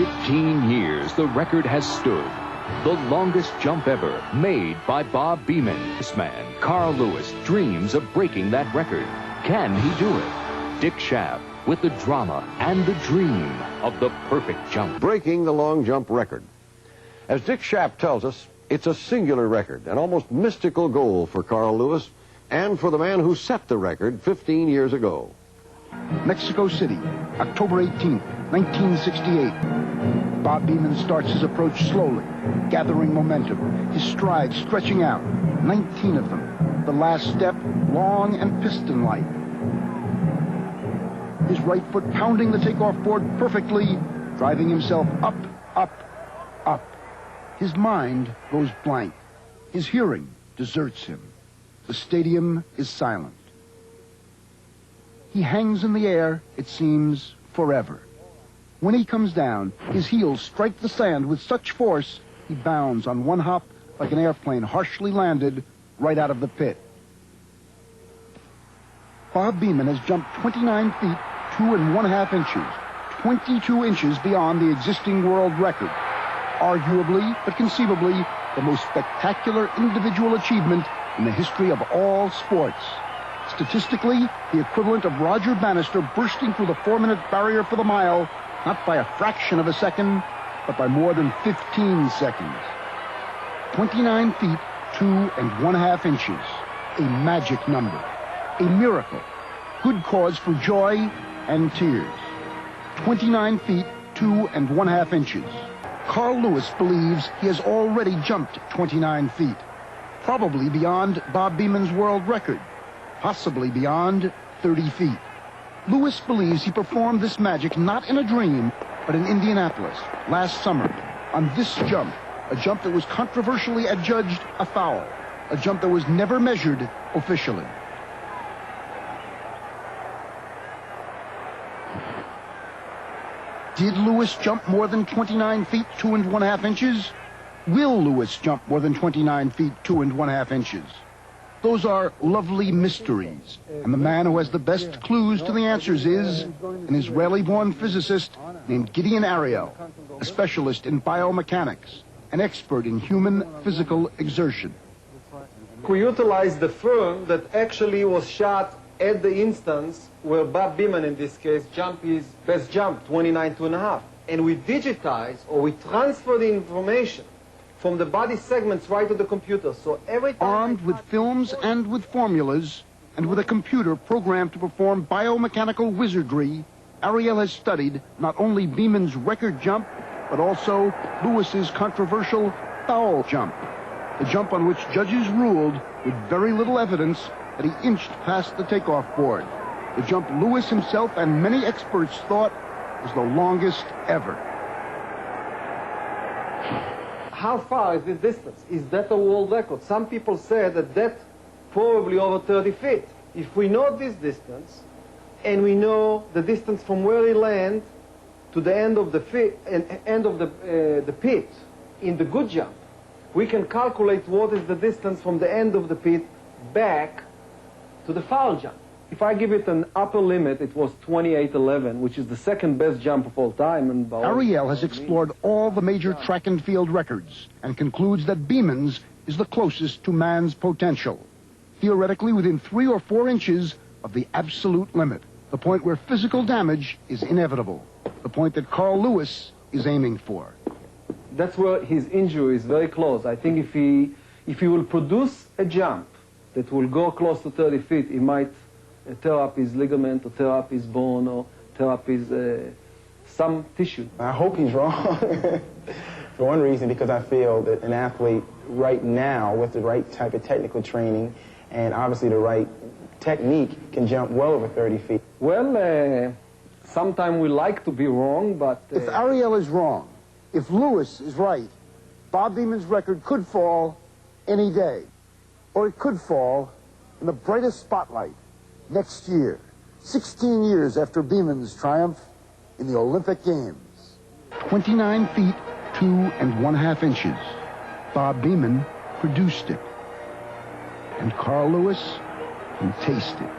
15 years, the record has stood. The longest jump ever, made by Bob Beamon. This man, Carl Lewis, dreams of breaking that record. Can he do it? Dick Schaap, with the drama and the dream of the perfect jump. Breaking the long jump record. As Dick Schaap tells us, it's a singular record, an almost mystical goal for Carl Lewis and for the man who set the record 15 years ago. Mexico City, October 18th, 1968. Bob Beamon starts his approach slowly, gathering momentum, his strides stretching out, 19 of them. The last step, long and piston-like. His right foot pounding the takeoff board perfectly, driving himself up, up, up. His mind goes blank. His hearing deserts him. The stadium is silent. He hangs in the air, it seems, forever. When he comes down, his heels strike the sand with such force, he bounds on one hop like an airplane harshly landed right out of the pit. Bob Beamon has jumped 29 feet, 2 1/2 inches, 22 inches beyond the existing world record. Arguably, but conceivably, the most spectacular individual achievement in the history of all sports. Statistically, the equivalent of Roger Bannister bursting through the 4-minute barrier for the mile, not by a fraction of a second, but by more than 15 seconds. 29 feet, 2 1/2 inches. A magic number. A miracle. Good cause for joy and tears. 29 feet, 2 1/2 inches. Carl Lewis believes he has already jumped 29 feet. Probably beyond Bob Beamon's world record. Possibly beyond 30 feet. Lewis believes he performed this magic not in a dream, but in Indianapolis last summer on this jump, a jump that was controversially adjudged a foul, a jump that was never measured officially. Did Lewis jump more than 29 feet, 2 1/2 inches? Will Lewis jump more than 29 feet, 2 1/2 inches? Those are lovely mysteries, and the man who has the best clues to the answers is an Israeli-born physicist named Gideon Ariel, a specialist in biomechanics, an expert in human physical exertion. We utilized the film that actually was shot at the instance where Bob Beamon, in this case, jumped his best jump, 29 2.5. And we digitize, or we transfer the information from the body segments right to the computer. So every time armed with films and with formulas, and with a computer programmed to perform biomechanical wizardry, Ariel has studied not only Beamon's record jump, but also Lewis's controversial foul jump, the jump on which judges ruled with very little evidence that he inched past the takeoff board, the jump Lewis himself and many experts thought was the longest ever. how far is this distance? Is that a world record? Some people say that that's probably over 30 feet. If we know this distance, and we know the distance from where he landed to the end of the pit in the good jump, we can calculate what is the distance from the end of the pit back to the foul jump. If I give it an upper limit, it was 28.11, which is the second best jump of all time. And Ariel has explored all the major track and field records and concludes that Beamon's is the closest to man's potential, theoretically within 3 or 4 inches of the absolute limit, the point where physical damage is inevitable, the point that Carl Lewis is aiming for. That's where his injury is very close. I think if he will produce a jump that will go close to 30 feet, he might tear up his ligament, or tear up his bone, or tear up his some tissue. I hope he's wrong. For one reason, because I feel that an athlete right now, with the right type of technical training and obviously the right technique, can jump well over 30 feet. Well, sometimes we like to be wrong, but... If Ariel is wrong, if Lewis is right, Bob Beamon's record could fall any day. Or it could fall in the brightest spotlight next year, 16 years after Beamon's triumph in the Olympic Games. 29 feet, 2 1/2 inches. Bob Beamon produced it. And Carl Lewis can taste it.